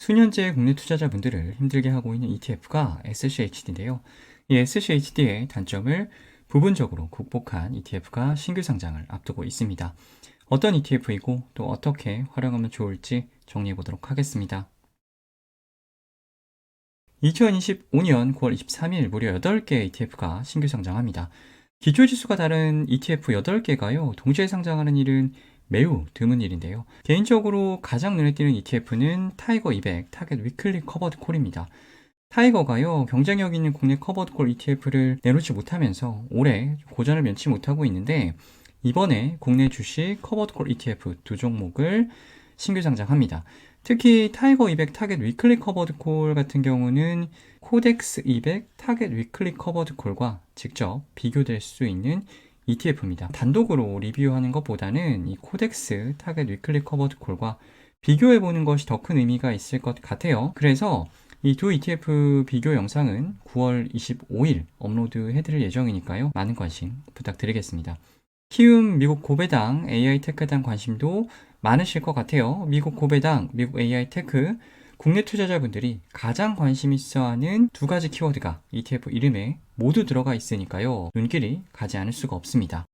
수년째 국내 투자자분들을 힘들게 하고 있는 ETF가 SCHD인데요. 이 SCHD의 단점을 부분적으로 극복한 ETF가 신규 상장을 앞두고 있습니다. 어떤 ETF이고 또 어떻게 활용하면 좋을지 정리해 보도록 하겠습니다. 2025년 9월 23일 무려 8개의 ETF가 신규 상장합니다. 기초지수가 다른 ETF 8개가요, 동시에 상장하는 일은 매우 드문 일인데요. 개인적으로 가장 눈에 띄는 ETF는 타이거 200 타겟 위클리 커버드 콜입니다. 타이거가요, 경쟁력 있는 국내 커버드 콜 ETF를 내놓지 못하면서 올해 고전을 면치 못하고 있는데, 이번에 국내 주식 커버드 콜 ETF 두 종목을 신규 상장합니다. 특히 타이거 200 타겟 위클리 커버드 콜 같은 경우는 코덱스 200 타겟 위클리 커버드 콜과 직접 비교될 수 있는 ETF입니다. 단독으로 리뷰하는 것보다는 이 코덱스 타겟 위클리 커버드 콜과 비교해보는 것이 더 큰 의미가 있을 것 같아요. 그래서 이 두 ETF 비교 영상은 9월 25일 업로드 해드릴 예정이니까요. 많은 관심 부탁드리겠습니다. 키움 미국 고배당 AI 테크에 관심도 많으실 것 같아요. 미국 고배당, 미국 AI 테크, 국내 투자자분들이 가장 관심 있어 하는 두 가지 키워드가 ETF 이름에 모두 들어가 있으니까요. 눈길이 가지 않을 수가 없습니다.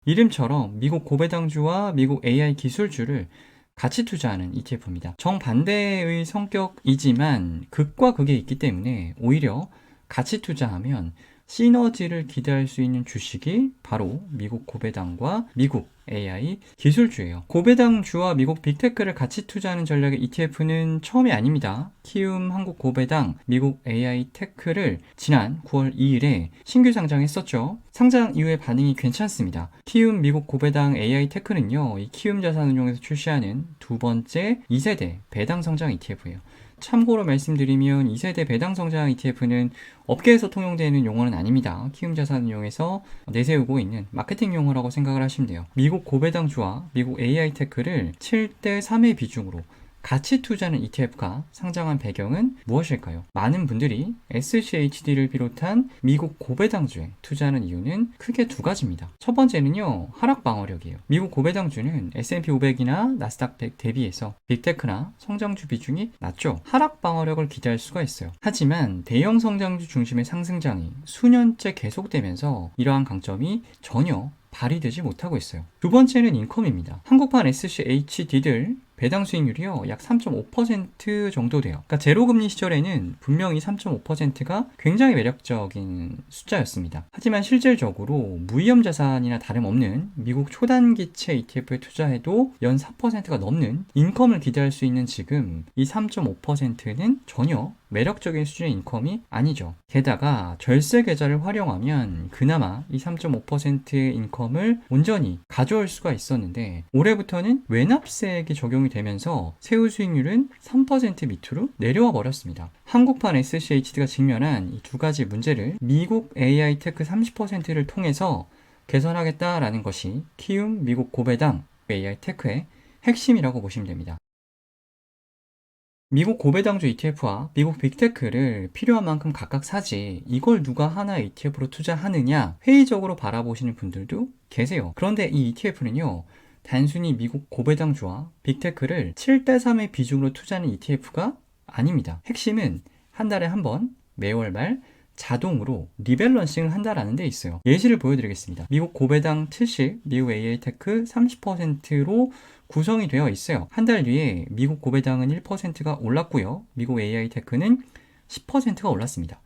이름처럼 미국 고배당주와 미국 AI 기술주를 같이 투자하는 ETF입니다. 정반대의 성격이지만 극과 극이 있기 때문에 오히려 같이 투자하면 시너지를 기대할 수 있는 주식이 바로 미국 고배당과 미국 AI 기술주예요. 고배당주와 미국 빅테크를 같이 투자하는 전략의 ETF는 처음이 아닙니다. 키움 한국 고배당, 미국 AI 테크를 지난 9월 2일에 신규 상장했었죠. 상장 이후의 반응이 괜찮습니다. 키움 미국 고배당 AI 테크는요, 이 키움 자산운용에서 출시하는 두 번째 2세대 배당 성장 ETF예요. 참고로 말씀드리면 2세대 배당 성장 ETF는 업계에서 통용되는 용어는 아닙니다. 키움자산운용에서 내세우고 있는 마케팅 용어라고 생각을 하시면 돼요. 미국 고배당주와 미국 AI 테크를 7대 3의 비중으로 같이 투자하는 ETF가 상장한 배경은 무엇일까요? 많은 분들이 SCHD를 비롯한 미국 고배당주에 투자하는 이유는 크게 두 가지입니다. 첫 번째는요, 하락 방어력이에요. 미국 고배당주는 S&P 500이나 나스닥 100 대비해서 빅테크나 성장주 비중이 낮죠. 하락 방어력을 기대할 수가 있어요. 하지만 대형 성장주 중심의 상승장이 수년째 계속되면서 이러한 강점이 전혀 발휘되지 못하고 있어요. 두 번째는 인컴입니다. 한국판 SCHD들 배당 수익률이요, 약 3.5% 정도 돼요. 그러니까 제로금리 시절에는 분명히 3.5%가 굉장히 매력적인 숫자였습니다. 하지만 실질적으로 무위험 자산이나 다름없는 미국 초단기채 ETF에 투자해도 연 4%가 넘는 인컴을 기대할 수 있는 지금 이 3.5%는 전혀 매력적인 수준의 인컴이 아니죠. 게다가 절세 계좌를 활용하면 그나마 이 3.5%의 인컴을 온전히 가져올 수가 있었는데, 올해부터는 외납세액이 적용이 되면서 세후 수익률은 3% 밑으로 내려와 버렸습니다. 한국판 SCHD가 직면한 이 두 가지 문제를 미국 AI 테크 30%를 통해서 개선하겠다라는 것이 키움 미국 고배당 AI 테크의 핵심이라고 보시면 됩니다. 미국 고배당주 ETF와 미국 빅테크를 필요한 만큼 각각 사지, 이걸 누가 하나의 ETF로 투자하느냐 회의적으로 바라보시는 분들도 계세요. 그런데 이 ETF는요, 단순히 미국 고배당주와 빅테크를 7대 3의 비중으로 투자하는 ETF가 아닙니다. 핵심은 한 달에 한 번 매월 말 자동으로 리밸런싱을 한다라는 데 있어요. 예시를 보여드리겠습니다. 미국 고배당 70, 미국 AI테크 30%로 구성이 되어 있어요. 한 달 뒤에 미국 고배당은 1%가 올랐고요. 미국 AI테크는 10%가 올랐습니다.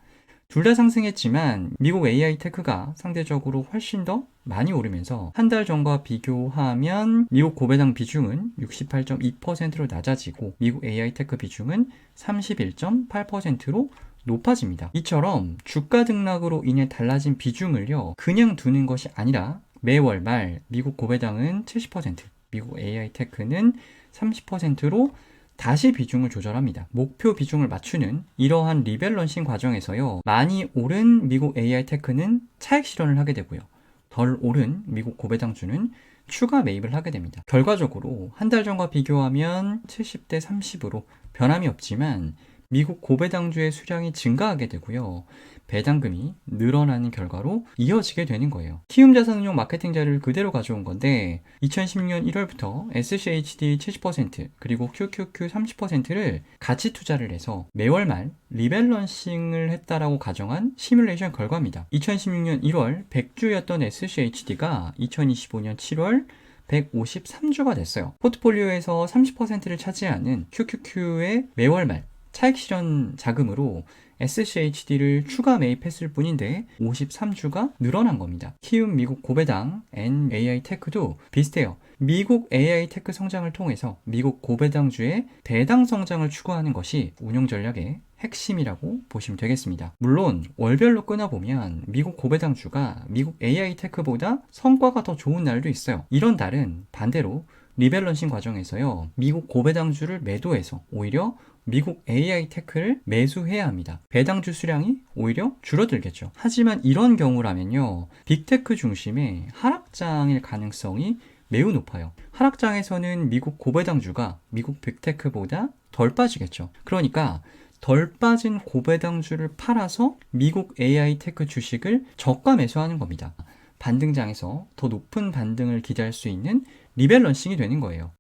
둘 다 상승했지만 미국 AI테크가 상대적으로 훨씬 더 많이 오르면서 한 달 전과 비교하면 미국 고배당 비중은 68.2%로 낮아지고 미국 AI테크 비중은 31.8%로 높아집니다. 이처럼 주가 등락으로 인해 달라진 비중을요, 그냥 두는 것이 아니라 매월 말 미국 고배당은 70%, 미국 AI테크는 30%로 다시 비중을 조절합니다. 목표 비중을 맞추는 이러한 리밸런싱 과정에서요, 많이 오른 미국 AI테크는 차익 실현을 하게 되고요, 덜 오른 미국 고배당주는 추가 매입을 하게 됩니다. 결과적으로 한 달 전과 비교하면 70대 30으로 변함이 없지만 미국 고배당주의 수량이 증가하게 되고요. 배당금이 늘어나는 결과로 이어지게 되는 거예요. 키움자산운용 마케팅 자료를 그대로 가져온 건데 2016년 1월부터 SCHD 70% 그리고 QQQ 30%를 가치 투자를 해서 매월 말 리밸런싱을 했다라고 가정한 시뮬레이션 결과입니다. 2016년 1월 100주였던 SCHD가 2025년 7월 153주가 됐어요. 포트폴리오에서 30%를 차지하는 QQQ의 매월 말 차익 실현 자금으로 SCHD를 추가 매입했을 뿐인데 53주가 늘어난 겁니다. 키움 미국 고배당 AI 테크도 비슷해요. 미국 AI 테크 성장을 통해서 미국 고배당주의 배당 성장을 추구하는 것이 운용 전략의 핵심이라고 보시면 되겠습니다. 물론 월별로 끊어보면 미국 고배당주가 미국 AI 테크보다 성과가 더 좋은 날도 있어요. 이런 날은 반대로 리밸런싱 과정에서요. 미국 고배당주를 매도해서 오히려 미국 AI 테크를 매수해야 합니다. 배당주 수량이 오히려 줄어들겠죠. 하지만 이런 경우라면요. 빅테크 중심의 하락장일 가능성이 매우 높아요. 하락장에서는 미국 고배당주가 미국 빅테크보다 덜 빠지겠죠. 그러니까 덜 빠진 고배당주를 팔아서 미국 AI 테크 주식을 저가 매수하는 겁니다. 반등장에서 더 높은 반등을 기대할 수 있는 리밸런싱이 되는 거예요.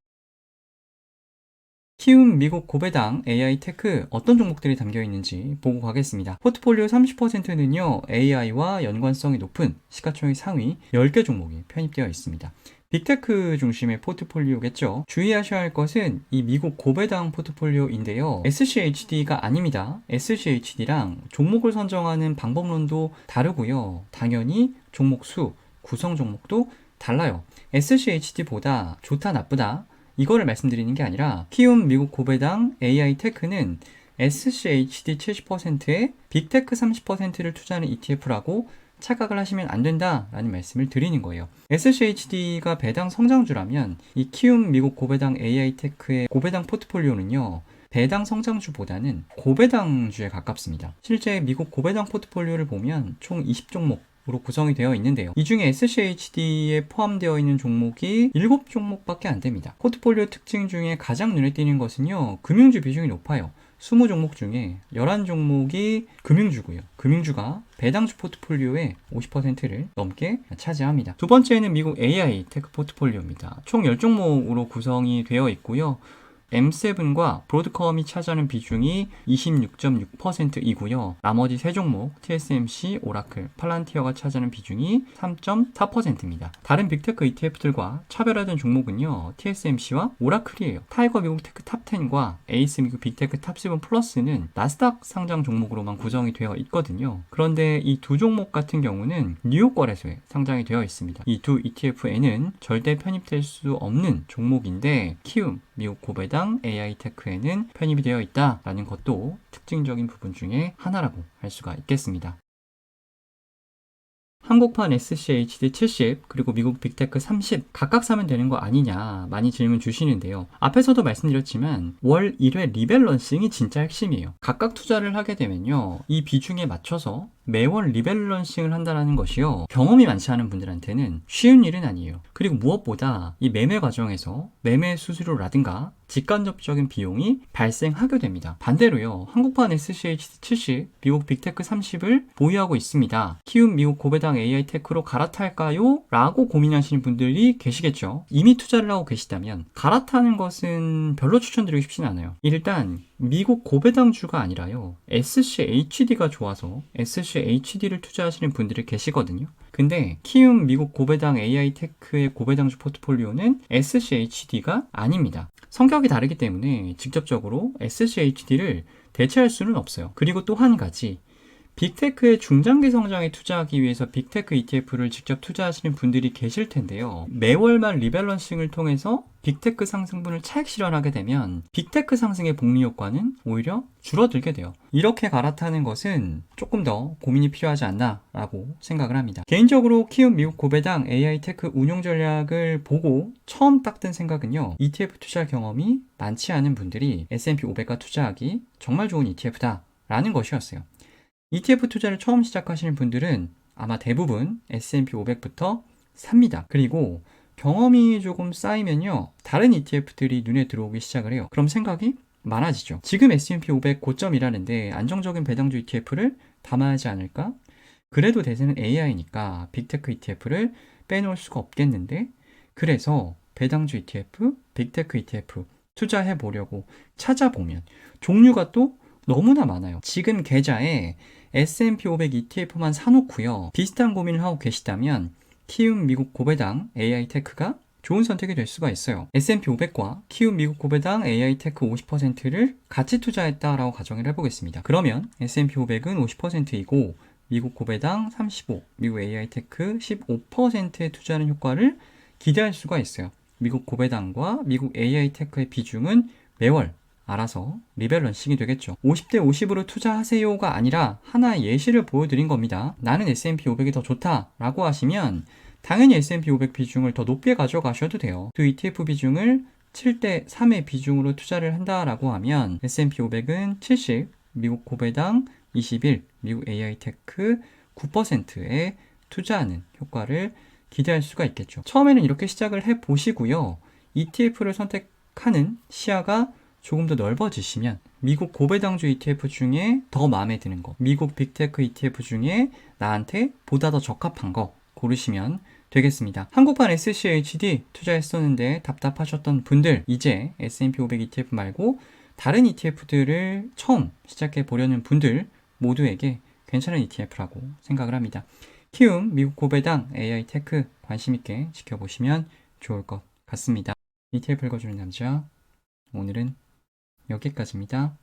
키움 미국 고배당 AI 테크 어떤 종목들이 담겨 있는지 보고 가겠습니다. 포트폴리오 30%는요, AI와 연관성이 높은 시가총액 상위 10개 종목이 편입되어 있습니다. 빅테크 중심의 포트폴리오겠죠. 주의하셔야 할 것은 이 미국 고배당 포트폴리오인데요. SCHD가 아닙니다. SCHD랑 종목을 선정하는 방법론도 다르고요. 당연히 종목 수, 구성 종목도 달라요. SCHD보다 좋다 나쁘다 이거를 말씀드리는 게 아니라 키움 미국 고배당 AI 테크는 SCHD 70%에 빅테크 30%를 투자하는 ETF라고 착각을 하시면 안 된다라는 말씀을 드리는 거예요. SCHD가 배당 성장주라면 이 키움 미국 고배당 AI 테크의 고배당 포트폴리오는요. 배당 성장주보다는 고배당주에 가깝습니다. 실제 미국 고배당 포트폴리오를 보면 총 20종목 으로 구성이 되어 있는데요. 이 중에 SCHD에 포함되어 있는 종목이 7종목밖에 안 됩니다. 포트폴리오 특징 중에 가장 눈에 띄는 것은요. 금융주 비중이 높아요. 20종목 중에 11종목이 금융주고요. 금융주가 배당주 포트폴리오의 50%를 넘게 차지합니다. 두 번째는 미국 AI 테크 포트폴리오입니다. 총 10종목으로 구성이 되어 있고요. M7과 브로드컴이 차지하는 비중이 26.6%이고요. 나머지 3종목 TSMC, 오라클, 팔란티어가 차지하는 비중이 3.4%입니다. 다른 빅테크 ETF들과 차별화된 종목은요. TSMC와 오라클이에요. 타이거 미국 테크 탑10과 에이스 미국 빅테크 탑7 플러스는 나스닥 상장 종목으로만 구성이 되어 있거든요. 그런데 이 두 종목 같은 경우는 뉴욕 거래소에 상장이 되어 있습니다. 이 두 ETF에는 절대 편입될 수 없는 종목인데 키움 미국 고배당 AI 테크에는 편입이 되어 있다라는 것도 특징적인 부분 중에 하나라고 할 수가 있겠습니다. 한국판 SCHD 70 그리고 미국 빅테크 30 각각 사면 되는 거 아니냐 많이 질문 주시는데요. 앞에서도 말씀드렸지만 월 1회 리밸런싱이 진짜 핵심이에요. 각각 투자를 하게 되면요. 이 비중에 맞춰서 매월 리밸런싱을 한다는 것이요. 경험이 많지 않은 분들한테는 쉬운 일은 아니에요. 그리고 무엇보다 이 매매 과정에서 매매 수수료라든가 직간접적인 비용이 발생하게 됩니다. 반대로요. 한국판 SCHD 70, 미국 빅테크 30을 보유하고 있습니다. 키움 미국 고배당 AI 테크로 갈아탈까요? 라고 고민하시는 분들이 계시겠죠. 이미 투자를 하고 계시다면 갈아타는 것은 별로 추천드리고 싶지는 않아요. 일단 미국 고배당주가 아니라요. SCHD가 좋아서 SCHD를 투자하시는 분들이 계시거든요. 근데 키움 미국 고배당 AI 테크의 고배당주 포트폴리오는 SCHD가 아닙니다. 성격이 다르기 때문에 직접적으로 SCHD를 대체할 수는 없어요. 그리고 또 한 가지 빅테크의 중장기 성장에 투자하기 위해서 빅테크 ETF를 직접 투자하시는 분들이 계실 텐데요. 매월 말 리밸런싱을 통해서 빅테크 상승분을 차익 실현하게 되면 빅테크 상승의 복리 효과는 오히려 줄어들게 돼요. 이렇게 갈아타는 것은 조금 더 고민이 필요하지 않나 라고 생각을 합니다. 개인적으로 키움 미국 고배당 AI 테크 운용 전략을 보고 처음 딱 든 생각은요. ETF 투자 경험이 많지 않은 분들이 S&P 500과 투자하기 정말 좋은 ETF다 라는 것이었어요. ETF 투자를 처음 시작하시는 분들은 아마 대부분 S&P 500부터 삽니다. 그리고 경험이 조금 쌓이면요. 다른 ETF들이 눈에 들어오기 시작을 해요. 그럼 생각이 많아지죠. 지금 S&P 500 고점이라는데 안정적인 배당주 ETF를 담아야 하지 않을까? 그래도 대세는 AI니까 빅테크 ETF를 빼놓을 수가 없겠는데, 그래서 배당주 ETF, 빅테크 ETF 투자해 보려고 찾아보면 종류가 또 너무나 많아요. 지금 계좌에 S&P 500 ETF만 사놓고요. 비슷한 고민을 하고 계시다면 키움 미국 고배당 AI 테크가 좋은 선택이 될 수가 있어요. S&P 500과 키움 미국 고배당 AI 테크 50%를 같이 투자했다라고 가정을 해보겠습니다. 그러면 S&P 500은 50%이고 미국 고배당 35, 미국 AI 테크 15%에 투자하는 효과를 기대할 수가 있어요. 미국 고배당과 미국 AI 테크의 비중은 매월 알아서 리밸런싱이 되겠죠. 50대 50으로 투자하세요가 아니라 하나의 예시를 보여드린 겁니다. 나는 S&P 500이 더 좋다라고 하시면 당연히 S&P 500 비중을 더 높게 가져가셔도 돼요. 또 ETF 비중을 7대 3의 비중으로 투자를 한다라고 하면 S&P 500은 70, 미국 고배당 21, 미국 AI 테크 9%에 투자하는 효과를 기대할 수가 있겠죠. 처음에는 이렇게 시작을 해보시고요. ETF를 선택하는 시야가 조금 더 넓어지시면 미국 고배당주 ETF 중에 더 마음에 드는 거, 미국 빅테크 ETF 중에 나한테 보다 더 적합한 거 고르시면 되겠습니다. 한국판 SCHD 투자했었는데 답답하셨던 분들, 이제 S&P 500 ETF 말고 다른 ETF들을 처음 시작해 보려는 분들 모두에게 괜찮은 ETF라고 생각을 합니다. 키움 미국 고배당 AI 테크 관심 있게 지켜보시면 좋을 것 같습니다. ETF 읽어주는 남자, 오늘은 여기까지입니다.